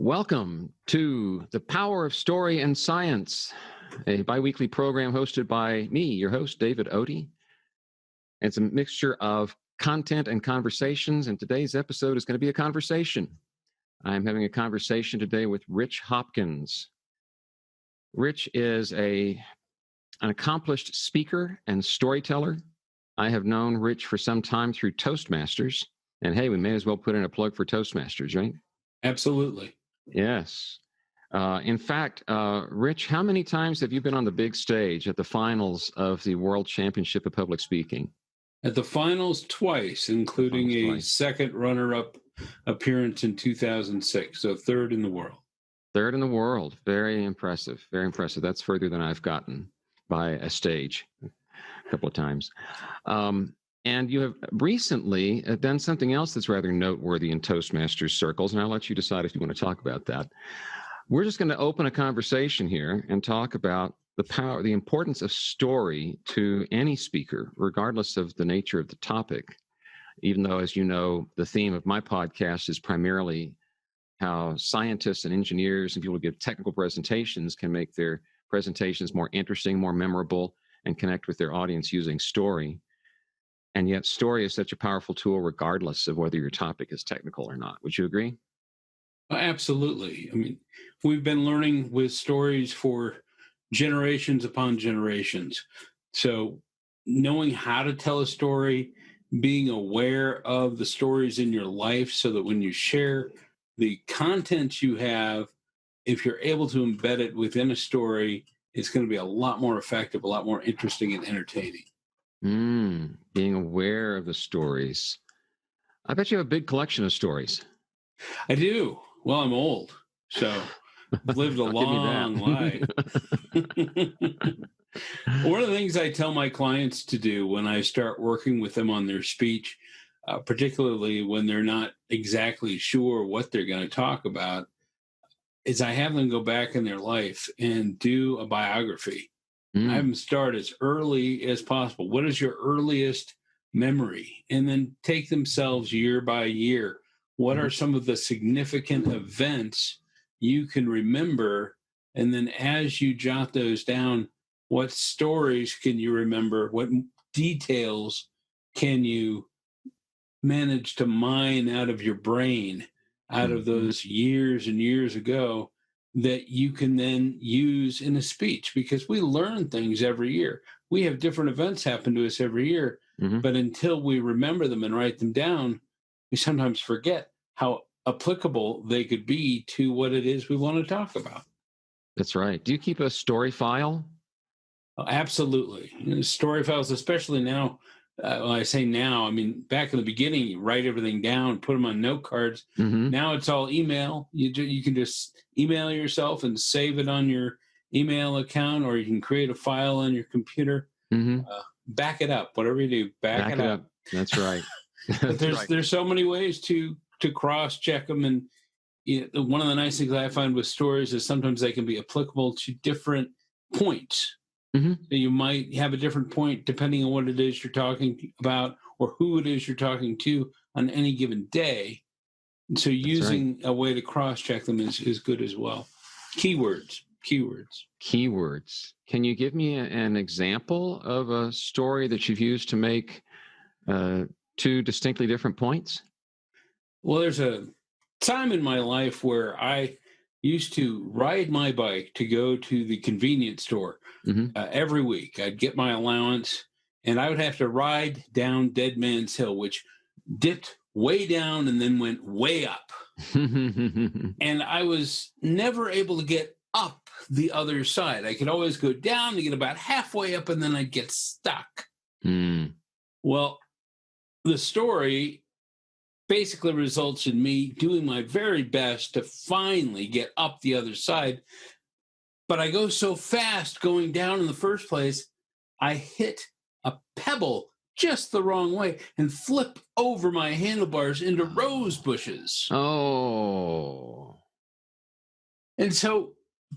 Welcome to The Power of Story and Science, a biweekly program hosted by me, your host, David Odie. It's a mixture of content and conversations, and today's episode is going to be a conversation. I'm having a conversation today with Rich Hopkins. Rich is an accomplished speaker and storyteller. I have known Rich for some time through Toastmasters, and hey, we may as well put in a plug for Toastmasters, right? Absolutely. Yes. In fact, Rich, how many times have you been on the big stage at the finals of the World Championship of Public Speaking? At the finals twice, including a second runner-up appearance in 2006, so third in the world. Third in the world. Very impressive. Very impressive. That's further than I've gotten by a stage a couple of times. And you have recently done something else that's rather noteworthy in Toastmasters circles, and I'll let you decide if you want to talk about that. We're just going to open a conversation here and talk about the importance of story to any speaker, regardless of the nature of the topic. Even though, as you know, the theme of my podcast is primarily how scientists and engineers and people who give technical presentations can make their presentations more interesting, more memorable, and connect with their audience using story. And yet story is such a powerful tool regardless of whether your topic is technical or not. Would you agree? Absolutely. I mean, we've been learning with stories for generations upon generations. So knowing how to tell a story, being aware of the stories in your life so that when you share the content you have, if you're able to embed it within a story, it's going to be a lot more effective, a lot more interesting and entertaining. Being aware of the stories. I bet you have a big collection of stories. I do. Well, I'm old, so I've lived a long life. One of the things I tell my clients to do when I start working with them on their speech, particularly when they're not exactly sure what they're going to talk about, is I have them go back in their life and do a biography. I have them start as early as possible. What is your earliest memory? And then take themselves year by year. What are some of the significant events you can remember? And then as you jot those down, what stories can you remember? What details can you manage to mine out of your brain, out of those years and years ago, that you can then use in a speech? Because we learn things every year. We have different events happen to us every year, but until we remember them and write them down, we sometimes forget how applicable they could be to what it is we want to talk about. That's right. Do you keep a story file? Absolutely. Story files, especially now. When I say now, I mean, back in the beginning, you write everything down, put them on note cards. Now it's all email. You can just email yourself and save it on your email account, or you can create a file on your computer. Back it up. Whatever you do, back it up. That's right. But there's so many ways to cross-check them. And one of the nice things I find with stories is sometimes they can be applicable to different points. So you might have a different point depending on what it is you're talking about or who it is you're talking to on any given day. And so using a way to cross-check them is good as well. Keywords. Can you give me an example of a story that you've used to make two distinctly different points? Well, there's a time in my life where I used to ride my bike to go to the convenience store every week. I'd get my allowance, and I would have to ride down Dead Man's Hill, which dipped way down and then went way up. And I was never able to get up the other side. I could always go down to get about halfway up, and then I'd get stuck. Well, the story basically results in me doing my very best to finally get up the other side. But I go so fast going down in the first place, I hit a pebble just the wrong way and flip over my handlebars into rose bushes. Oh. And so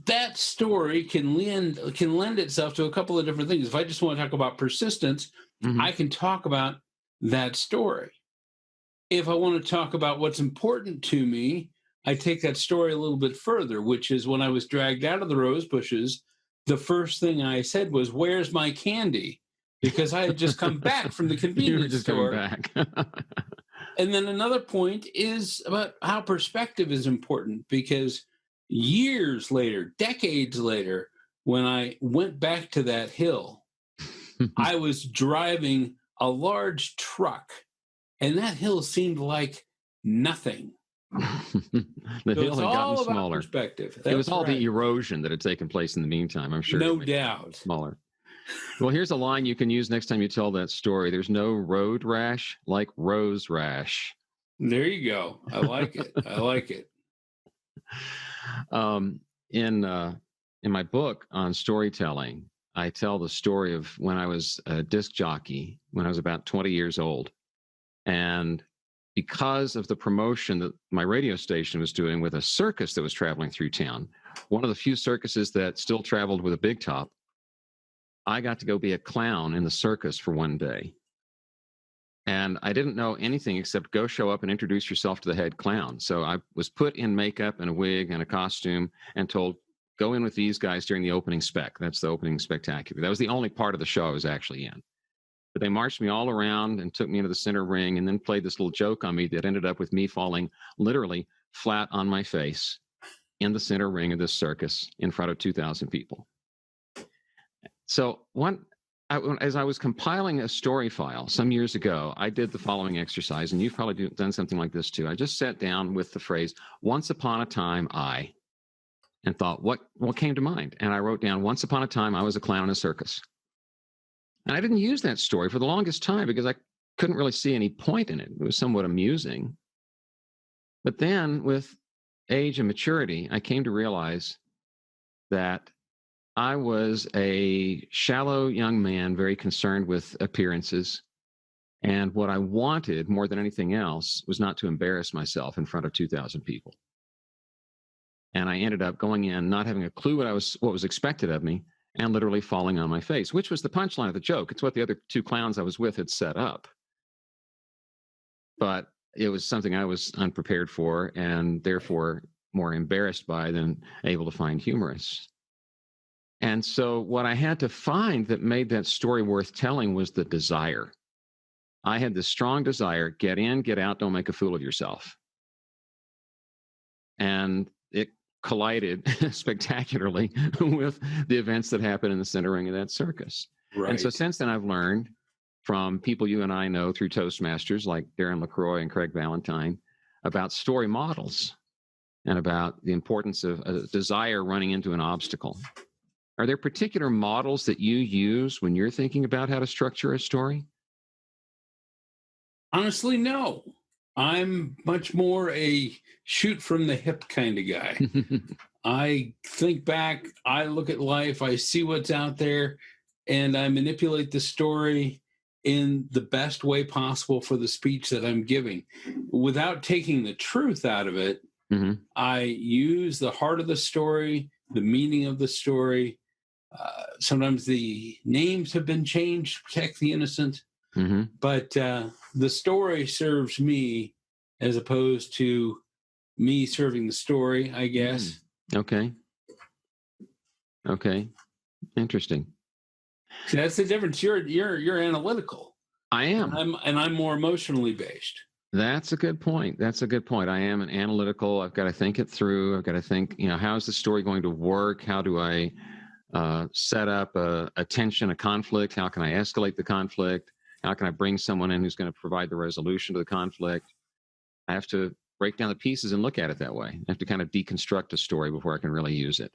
that story can lend itself to a couple of different things. If I just want to talk about persistence, I can talk about that story. If I want to talk about what's important to me, I take that story a little bit further, which is when I was dragged out of the rose bushes, the first thing I said was, "Where's my candy?" Because I had just come back from the You were convenience just coming store. back. And then another point is about how perspective is important, because years later, decades later, when I went back to that hill, I was driving a large truck, and that hill seemed like nothing. The So hill it's had gotten all about smaller. perspective. It was That's all right. the erosion that had taken place in the meantime, I'm sure. No to make it doubt. Smaller. Well, here's a line you can use next time you tell that story. There's no road rash like rose rash. There you go. I like it. I like it. In my book on storytelling, I tell the story of when I was a disc jockey when I was about 20 years old. And because of the promotion that my radio station was doing with a circus that was traveling through town, one of the few circuses that still traveled with a big top, I got to go be a clown in the circus for one day. And I didn't know anything except go show up and introduce yourself to the head clown. So I was put in makeup and a wig and a costume and told, go in with these guys during the opening spec. That's the opening spectacular. That was the only part of the show I was actually in. But they marched me all around and took me into the center ring and then played this little joke on me that ended up with me falling literally flat on my face in the center ring of this circus in front of 2,000 people. So as I was compiling a story file some years ago, I did the following exercise, and you've probably done something like this too. I just sat down with the phrase, once upon a time, I, and thought, what came to mind? And I wrote down, once upon a time, I was a clown in a circus. And I didn't use that story for the longest time because I couldn't really see any point in it. It was somewhat amusing. But then with age and maturity, I came to realize that I was a shallow young man, very concerned with appearances. And what I wanted more than anything else was not to embarrass myself in front of 2,000 people. And I ended up going in, not having a clue what was expected of me, and literally falling on my face, which was the punchline of the joke. It's what the other two clowns I was with had set up. But it was something I was unprepared for and therefore more embarrassed by than able to find humorous. And so what I had to find that made that story worth telling was the desire. I had this strong desire, get in, get out, don't make a fool of yourself. And it collided spectacularly with the events that happened in the center ring of that circus. Right. And so since then I've learned from people you and I know through Toastmasters like Darren LaCroix and Craig Valentine about story models and about the importance of a desire running into an obstacle. Are there particular models that you use when you're thinking about how to structure a story? Honestly, no. I'm much more a shoot from the hip kind of guy. I think back, I look at life, I see what's out there, and I manipulate the story in the best way possible for the speech that I'm giving. Without taking the truth out of it, I use the heart of the story, the meaning of the story. Sometimes the names have been changed to protect the innocent, but the story serves me as opposed to me serving the story, I guess. Okay. Interesting. See, that's the difference. You're analytical. I am. And I'm more emotionally based. That's a good point. I am an analytical. I've got to think it through. I've got to think, how is the story going to work? How do I set up a tension, a conflict? How can I escalate the conflict? How can I bring someone in who's going to provide the resolution to the conflict? I have to break down the pieces and look at it that way. I have to kind of deconstruct a story before I can really use it.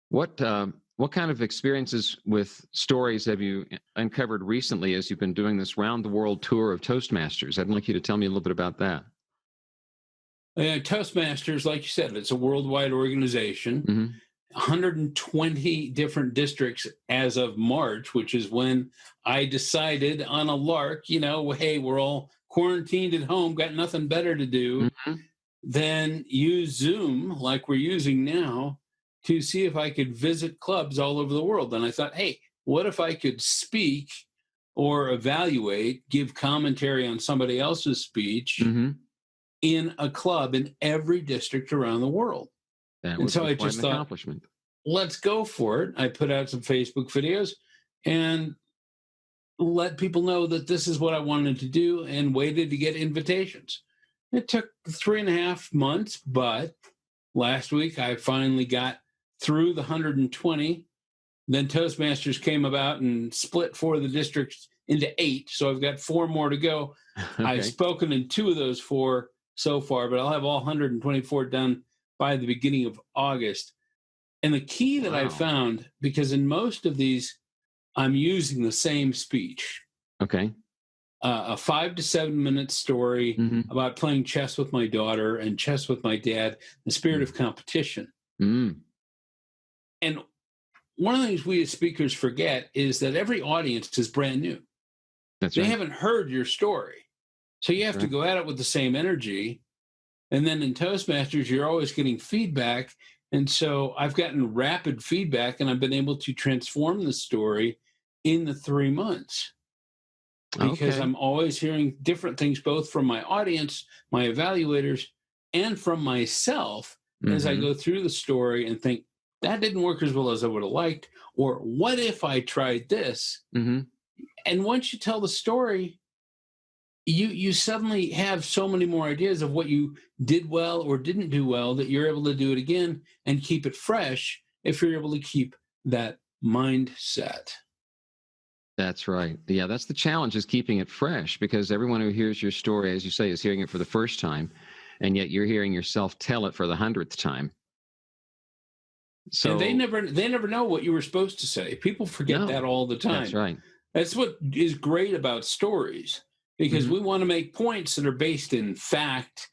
What kind of experiences with stories have you uncovered recently as you've been doing this round-the-world tour of Toastmasters? I'd like you to tell me a little bit about that. Toastmasters, like you said, it's a worldwide organization. 120 different districts as of March, which is when I decided on a lark, hey, we're all quarantined at home, got nothing better to do than use Zoom like we're using now to see if I could visit clubs all over the world. And I thought, hey, what if I could speak or evaluate, give commentary on somebody else's speech in a club in every district around the world. That And would so be I quite just an thought, accomplishment. let's go for it. I put out some Facebook videos and let people know that this is what I wanted to do and waited to get invitations. It took 3.5 months, but last week I finally got through the 120. Then Toastmasters came about and split 4 of the districts into 8. So I've got 4 more to go. Okay. I've spoken in 2 of those 4 so far, but I'll have all 124 done by the beginning of August. And the key that I Wow. found, because in most of these, I'm using the same speech. Okay. A 5 to 7 minute story Mm-hmm. about playing chess with my daughter and chess with my dad, the spirit of competition. Mm. And one of the things we as speakers forget is that every audience is brand new. That's They right. haven't heard your story. So you have to Right. go at it with the same energy. And then in Toastmasters, you're always getting feedback. And so I've gotten rapid feedback and I've been able to transform the story in the 3 months because Okay. I'm always hearing different things, both from my audience, my evaluators, and from myself as I Mhm. go through the story and think, that didn't work as well as I would have liked. Or what if I tried this? Mhm. And once you tell the story, you suddenly have so many more ideas of what you did well or didn't do well that you're able to do it again and keep it fresh if you're able to keep that mindset. That's right. Yeah, that's the challenge, is keeping it fresh, because everyone who hears your story, as you say, is hearing it for the first time, and yet you're hearing yourself tell it for the 100th time. And they So, never know what you were supposed to say. People forget that no, all the that's time. right. That's what is great about stories, because Mhm. we want to make points that are based in fact,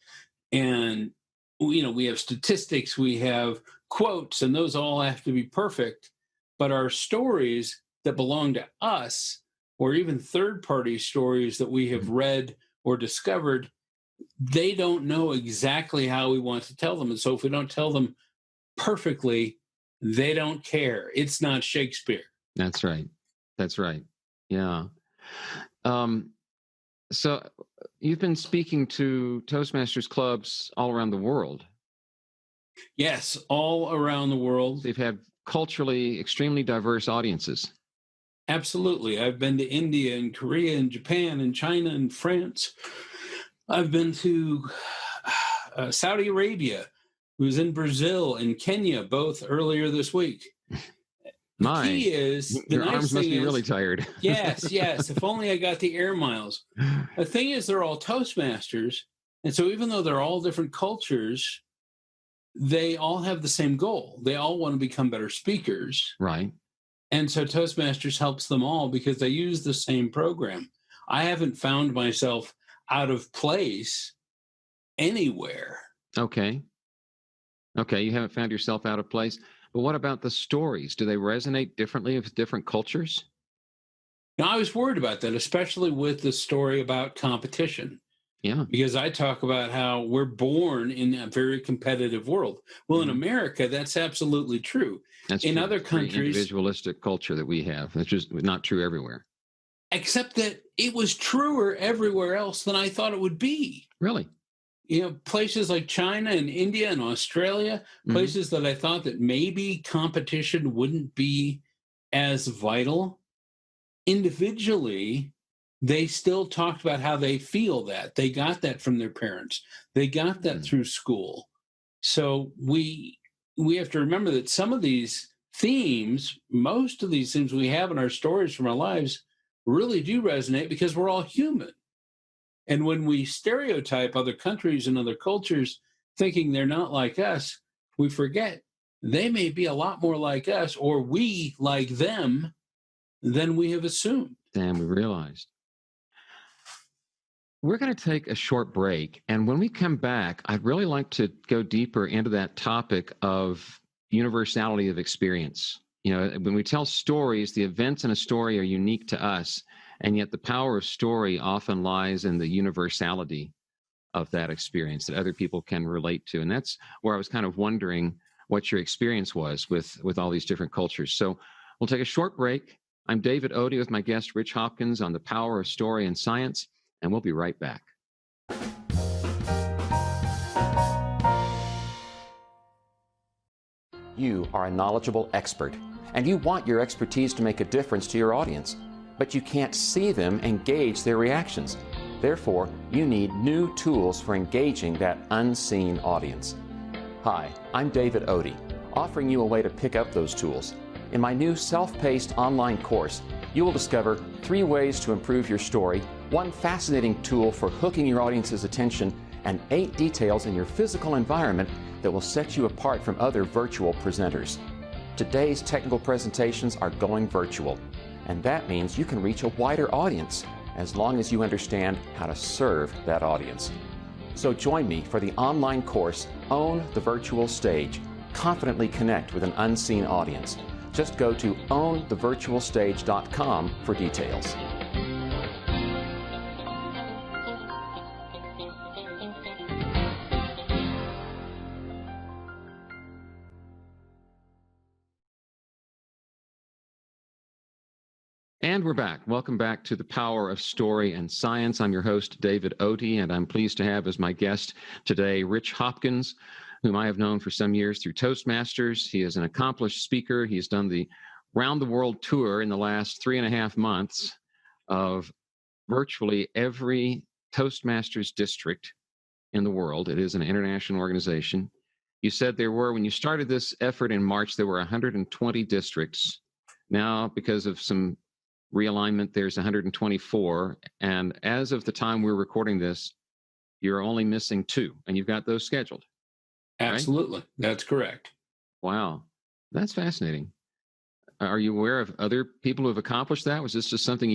and we have statistics, we have quotes, and those all have to be perfect. But our stories that belong to us, or even third party stories that we have Mhm. read or discovered, they don't know exactly how we want to tell them. And so if we don't tell them perfectly, they don't care. It's not Shakespeare. That's right. That's right. Yeah. Um, so you've been speaking to Toastmasters clubs all around the world. Yes, all around the world. They've had culturally extremely diverse audiences. Absolutely. I've been to India and Korea and Japan and China and France. I've been to Saudi Arabia, who's in Brazil and Kenya, both earlier this week. The My, key is, the your nice arms must thing be really is, tired. yes, if only I got the air miles. The thing is, they're all Toastmasters. And so even though they're all different cultures, they all have the same goal. They all want to become better speakers. Right. And so Toastmasters helps them all because they use the same program. I haven't found myself out of place anywhere. Okay. Okay. You haven't found yourself out of place. But what about the stories? Do they resonate differently with different cultures? Now, I was worried about that, especially with the story about competition, Yeah. because I talk about how we're born in a very competitive world. Well, in Mhm. America, that's absolutely true. That's In true. other It's a very countries, individualistic culture that we have. It's just not true everywhere. except that it was truer everywhere else than I thought it would be. Really? Places like China and India and Australia, Hmm. places that I thought that maybe competition wouldn't be as vital. Individually, they still talked about how they feel that. They got that from their parents. They got that through school. So we have to remember that some of these themes, most of these things we have in our stories from our lives, really do resonate because we're all human. And when we stereotype other countries and other cultures thinking they're not like us, we forget they may be a lot more like us, or we like them, than we have assumed. Than we realized. We're going to take a short break. And when we come back, I'd really like to go deeper into that topic of universality of experience. When we tell stories, the events in a story are unique to us. And yet the power of story often lies in the universality of that experience that other people can relate to. And that's where I was kind of wondering what your experience was with all these different cultures. So we'll take a short break. I'm David Odie with my guest, Rich Hopkins, on the power of story and science, and we'll be right back. You are a knowledgeable expert, and you want your expertise to make a difference to your audience, but you can't see them and gauge their reactions. Therefore, you need new tools for engaging that unseen audience. Hi, I'm David Odie, offering you a way to pick up those tools. In my new self-paced online course, you will discover 3 ways to improve your story, 1 fascinating tool for hooking your audience's attention, and 8 details in your physical environment that will set you apart from other virtual presenters. Today's technical presentations are going virtual, and that means you can reach a wider audience as long as you understand how to serve that audience. So join me for the online course, Own the Virtual Stage. Confidently connect with an unseen audience. Just go to ownthevirtualstage.com for details. And we're back. Welcome back to The Power of Story and Science. I'm your host, David Odie, and I'm pleased to have as my guest today Rich Hopkins, whom I have known for some years through Toastmasters. He is an accomplished speaker. He's done the round-the-world tour in the last 3.5 months of virtually every Toastmasters district in the world. It is an international organization. You said there were, when you started this effort in March, there were 120 districts. Now, because of some realignment, there's 124. And as of the time we're recording this, you're only missing 2, and you've got those scheduled. Absolutely. Right? That's correct. Wow. That's fascinating. Are you aware of other people who have accomplished that? Was this just something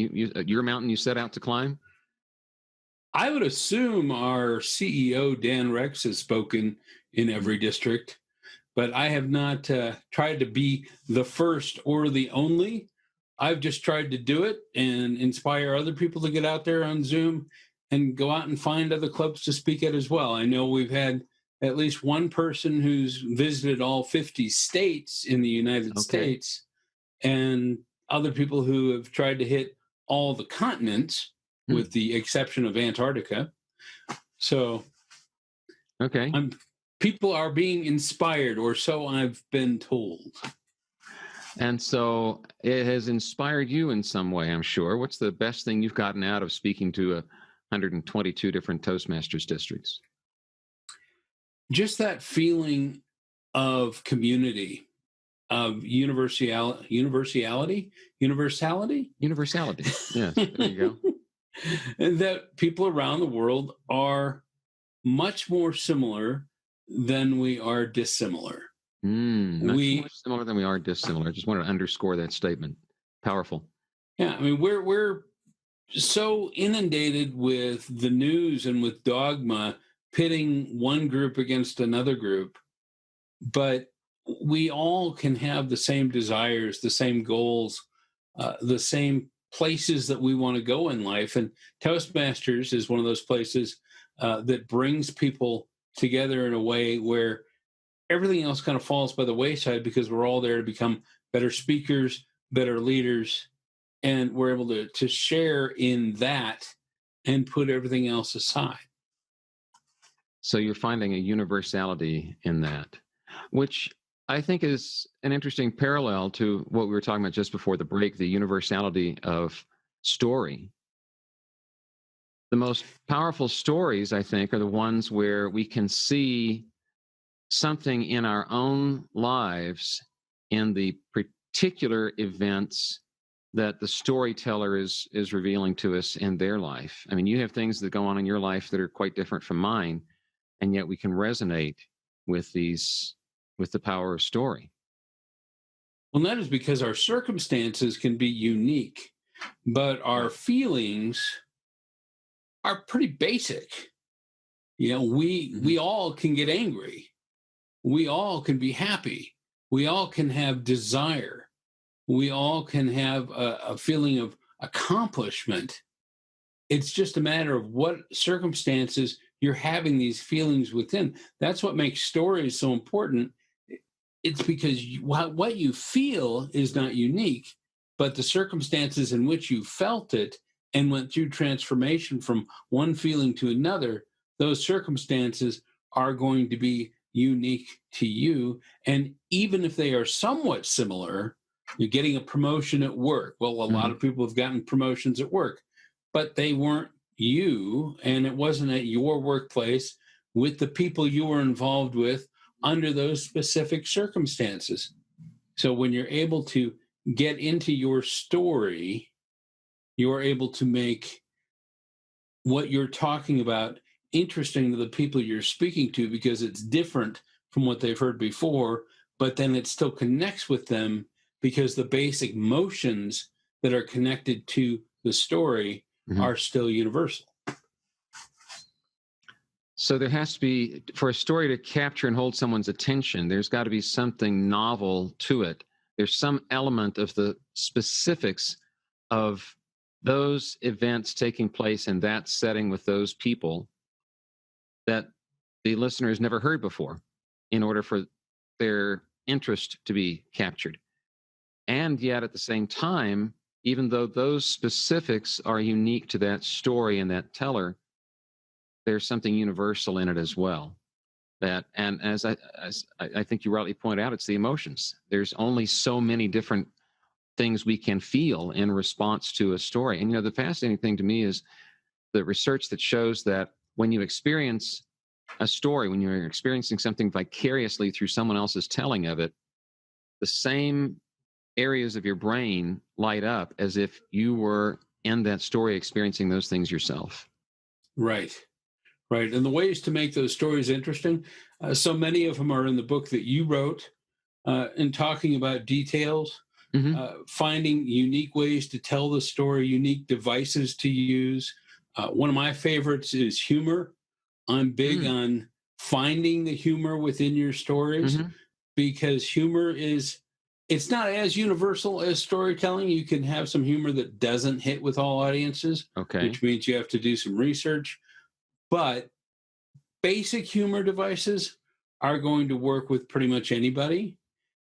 your mountain you set out to climb? I would assume our CEO, Dan Rex, has spoken in every district, but I have not tried to be the first or the only. I've just tried to do it and inspire other people to get out there on Zoom and go out and find other clubs to speak at as well. I know we've had at least one person who's visited all 50 states in the United States, and other people who have tried to hit all the continents with the exception of Antarctica. So people are being inspired, or so I've been told. And so it has inspired you in some way, I'm sure. What's the best thing you've gotten out of speaking to 122 different Toastmasters districts? Just that feeling of community, of universality. Universality. Yes, there you go. And that people around the world are much more similar than we are dissimilar. Much similar than we are dissimilar. I just wanted to underscore that statement. Powerful. Yeah, I mean, we're so inundated with the news and with dogma pitting one group against another group, but we all can have the same desires, the same goals, the same places that we want to go in life. And Toastmasters is one of those places that brings people together in a way where everything else kind of falls by the wayside, because we're all there to become better speakers, better leaders, and we're able to share in that and put everything else aside. So you're finding a universality in that, which I think is an interesting parallel to what we were talking about just before the break, the universality of story. The most powerful stories, I think, are the ones where we can see something in our own lives in the particular events that the storyteller is revealing to us in their life. I mean, you have things that go on in your life that are quite different from mine, and yet we can resonate with the power of story. Well, that is because our circumstances can be unique, but our feelings are pretty basic. You know, we all can get angry. We all can be happy. We all can have desire. We all can have a feeling of accomplishment. It's just a matter of what circumstances you're having these feelings within. That's what makes stories so important. It's because what you feel is not unique, but the circumstances in which you felt it and went through transformation from one feeling to another, those circumstances are going to be unique to you. And even if they are somewhat similar, you're getting a promotion at work. Well, a lot of people have gotten promotions at work, but they weren't you, and it wasn't at your workplace with the people you were involved with under those specific circumstances. So when you're able to get into your story, you're able to make what you're talking about interesting to the people you're speaking to, because it's different from what they've heard before, but then it still connects with them because the basic motions that are connected to the story are still universal. So there has to be, for a story to capture and hold someone's attention, there's got to be something novel to it. There's some element of the specifics of those events taking place in that setting with those people that the listener has never heard before in order for their interest to be captured. And yet at the same time, even though those specifics are unique to that story and that teller, there's something universal in it as well. That, and as I think you rightly point out, it's the emotions. There's only so many different things we can feel in response to a story. And, the fascinating thing to me is the research that shows that when you experience a story, when you're experiencing something vicariously through someone else's telling of it, the same areas of your brain light up as if you were in that story experiencing those things yourself. Right. And the ways to make those stories interesting, so many of them are in the book that you wrote, in talking about details, finding unique ways to tell the story, unique devices to use. One of my favorites is humor. I'm big on finding the humor within your stories, because humor it's not as universal as storytelling. You can have some humor that doesn't hit with all audiences, which means you have to do some research. But basic humor devices are going to work with pretty much anybody.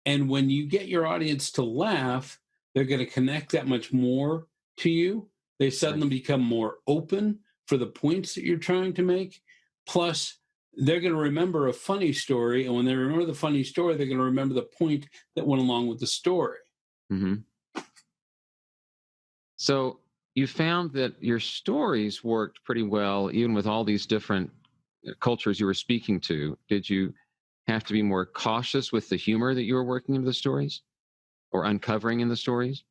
And when you get your audience to laugh, they're going to connect that much more to you. They suddenly become more open for the points that you're trying to make. Plus, they're going to remember a funny story. And when they remember the funny story, they're going to remember the point that went along with the story. So you found that your stories worked pretty well, even with all these different cultures you were speaking to. Did you have to be more cautious with the humor that you were working into the stories or uncovering in the stories?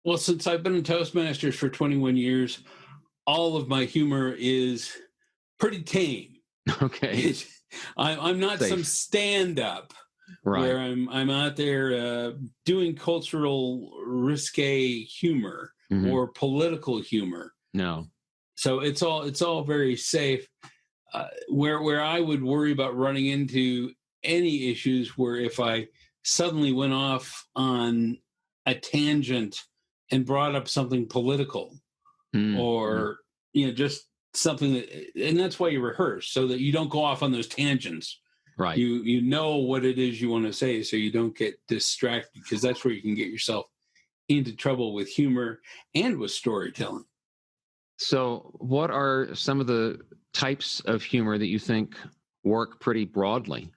Well, since I've been in Toastmasters for 21 years, all of my humor is pretty tame. Okay. I'm not some stand-up where I'm out there doing cultural risque humor or political humor. No. So it's all very safe. Where I would worry about running into any issues where if I suddenly went off on a tangent and brought up something political or just something that, and that's why you rehearse, so that you don't go off on those tangents. Right. You know what it is you want to say, so you don't get distracted, because that's where you can get yourself into trouble with humor and with storytelling. So what are some of the types of humor that you think work pretty broadly?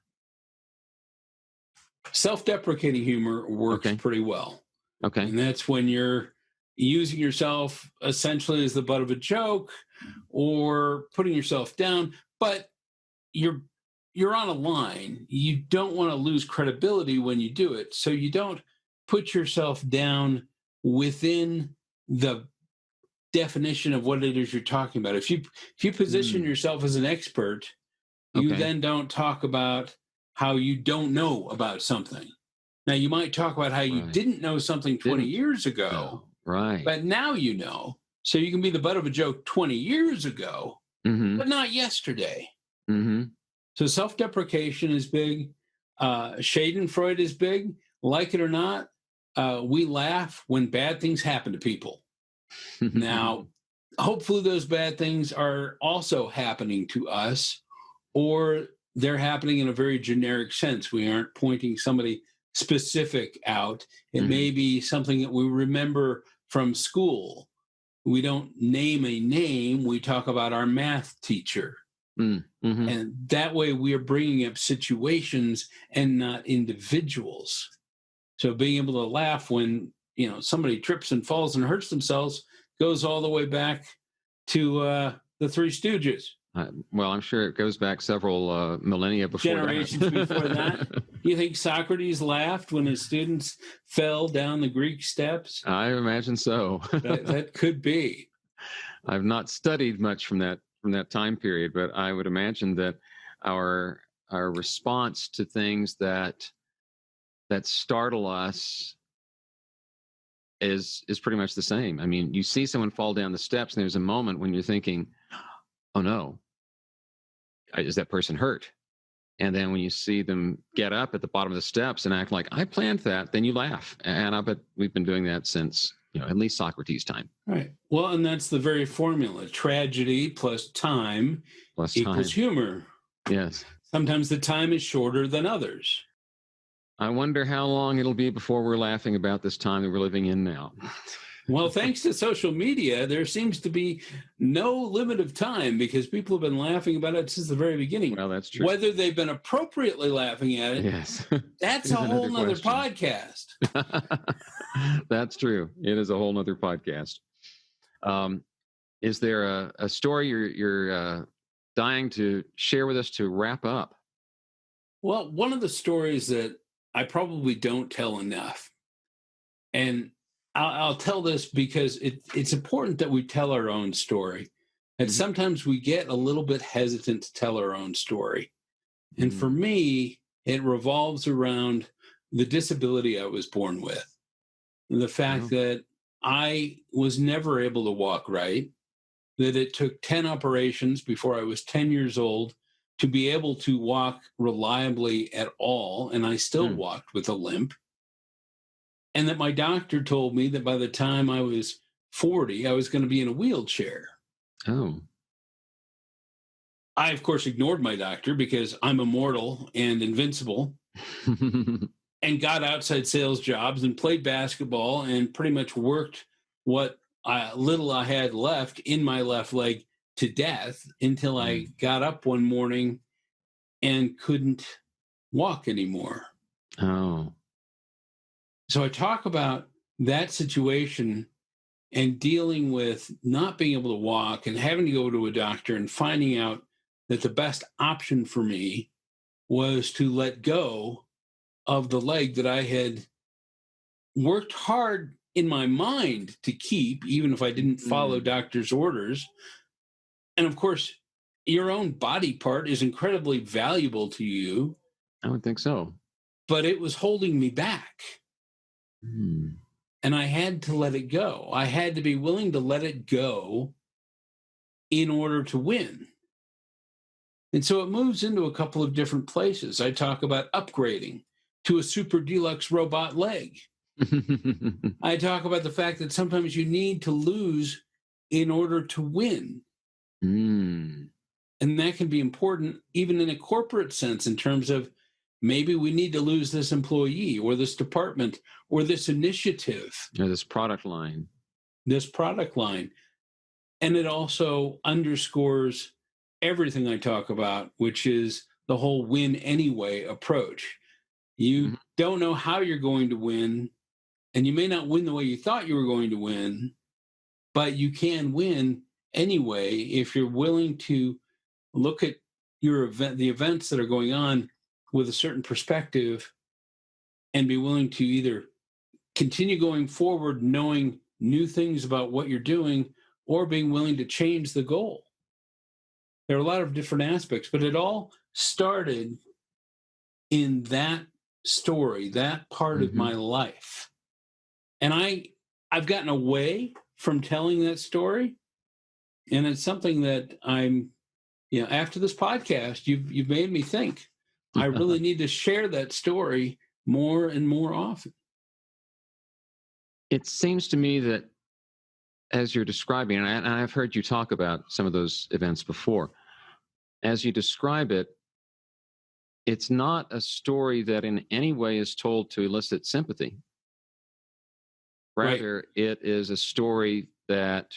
Self-deprecating humor works pretty well. Okay. And that's when you're using yourself essentially as the butt of a joke or putting yourself down, but you're on a line. You don't want to lose credibility when you do it, so you don't put yourself down within the definition of what it is you're talking about. If you position yourself as an expert, you then don't talk about how you don't know about something. Now, you might talk about how you didn't know something 20 years ago, but now you know. So you can be the butt of a joke 20 years ago, but not yesterday. So self-deprecation is big. Schadenfreude is big. Like it or not, we laugh when bad things happen to people. Now, hopefully those bad things are also happening to us, or they're happening in a very generic sense. We aren't pointing somebody specific out. It may be something that we remember from school. We don't name a name. We talk about our math teacher. Mm-hmm. And that way we are bringing up situations and not individuals. So being able to laugh when, somebody trips and falls and hurts themselves goes all the way back to the Three Stooges. Well, I'm sure it goes back several millennia before Generations before that. You think Socrates laughed when his students fell down the Greek steps? I imagine so. that could be. I've not studied much from that time period, but I would imagine that our response to things that startle us is pretty much the same. I mean, you see someone fall down the steps, and there's a moment when you're thinking, "Oh no, is that person hurt?" And then when you see them get up at the bottom of the steps and act like, "I planned that," then you laugh. And I bet we've been doing that since at least Socrates' time. Right. Well, and that's the very formula: tragedy plus time equals humor. Yes. Sometimes the time is shorter than others. I wonder how long it'll be before we're laughing about this time that we're living in now. Well, thanks to social media, there seems to be no limit of time because people have been laughing about it since the very beginning. Well, that's true. Whether they've been appropriately laughing at it, yes, that's a whole nother podcast. That's true. It is a whole nother podcast. Is there a story you're dying to share with us to wrap up? Well, one of the stories that I probably don't tell enough, and I'll tell this because it's important that we tell our own story. And sometimes we get a little bit hesitant to tell our own story. And for me, it revolves around the disability I was born with. The fact that I was never able to walk right, that it took 10 operations before I was 10 years old to be able to walk reliably at all. And I still walked with a limp. And that my doctor told me that by the time I was 40, I was going to be in a wheelchair. Oh. I, of course, ignored my doctor because I'm immortal and invincible and got outside sales jobs and played basketball and pretty much worked what little I had left in my left leg to death until I got up one morning and couldn't walk anymore. Oh. So I talk about that situation and dealing with not being able to walk and having to go to a doctor and finding out that the best option for me was to let go of the leg that I had worked hard in my mind to keep, even if I didn't follow doctor's orders. And of course, your own body part is incredibly valuable to you. I would think so. But it was holding me back. And I had to let it go. I had to be willing to let it go in order to win. And so it moves into a couple of different places. I talk about upgrading to a super deluxe robot leg. I talk about the fact that sometimes you need to lose in order to win. And that can be important even in a corporate sense in terms of maybe we need to lose this employee or this department or this initiative. Or this product line. And it also underscores everything I talk about, which is the whole win anyway approach. You don't know how you're going to win, and you may not win the way you thought you were going to win, but you can win anyway if you're willing to look at the events that are going on with a certain perspective and be willing to either continue going forward knowing new things about what you're doing or being willing to change the goal. There are a lot of different aspects, but it all started in that story, that part of my life. And I've gotten away from telling that story, and it's something that I'm, after this podcast, you've made me think. I really need to share that story more and more often. It seems to me that as you're describing, and I've heard you talk about some of those events before, as you describe it, it's not a story that in any way is told to elicit sympathy. Rather, it is a story that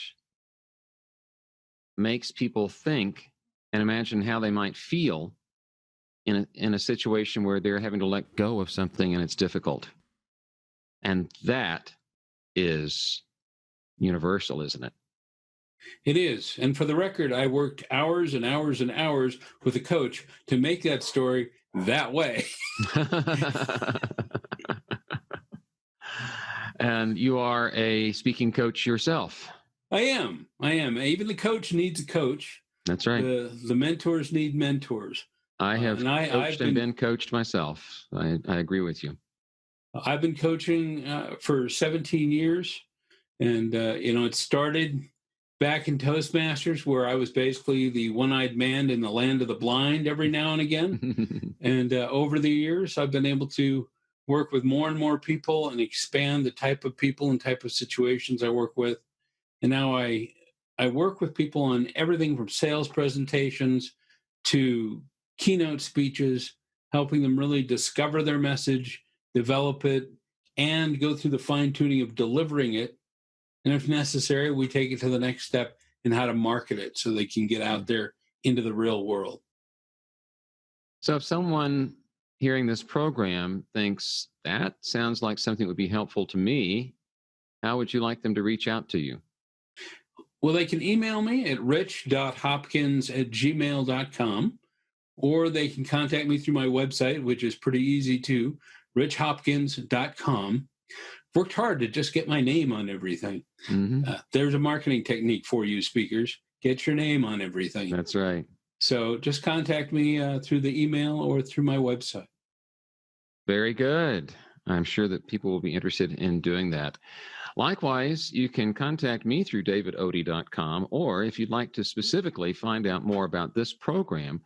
makes people think and imagine how they might feel in a situation where they're having to let go of something and it's difficult. And that is universal, isn't it? It is. And for the record, I worked hours and hours and hours with a coach to make that story that way. And you are a speaking coach yourself. I am. Even the coach needs a coach. That's right. The mentors need mentors. I have coached and been coached myself. I agree with you. I've been coaching for 17 years. And, it started back in Toastmasters, where I was basically the one-eyed man in the land of the blind every now and again. And over the years, I've been able to work with more and more people and expand the type of people and type of situations I work with. And now I work with people on everything from sales presentations to keynote speeches, helping them really discover their message, develop it, and go through the fine-tuning of delivering it. And if necessary, we take it to the next step in how to market it so they can get out there into the real world. So if someone hearing this program thinks that sounds like something that would be helpful to me, how would you like them to reach out to you? Well, they can email me at rich.hopkins@gmail.com, or they can contact me through my website, which is pretty easy too, richhopkins.com. Worked hard to just get my name on everything. Mm-hmm. There's a marketing technique for you speakers. Get your name on everything. That's right. So just contact me through the email or through my website. Very good. I'm sure that people will be interested in doing that. Likewise, you can contact me through davidodie.com, or if you'd like to specifically find out more about this program,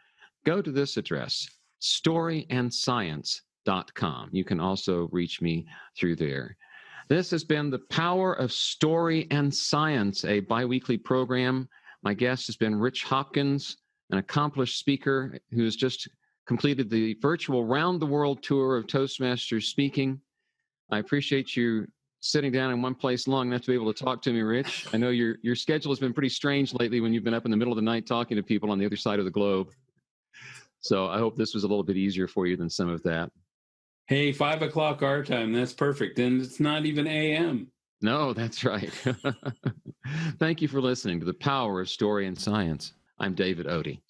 go to this address, storyandscience.com. You can also reach me through there. This has been The Power of Story and Science, a biweekly program. My guest has been Rich Hopkins, an accomplished speaker who has just completed the virtual round-the-world tour of Toastmasters speaking. I appreciate you sitting down in one place long enough to be able to talk to me, Rich. I know your schedule has been pretty strange lately when you've been up in the middle of the night talking to people on the other side of the globe. So I hope this was a little bit easier for you than some of that. Hey, 5 o'clock our time. That's perfect. And it's not even AM. No, that's right. Thank you for listening to The Power of Story and Science. I'm David Odie.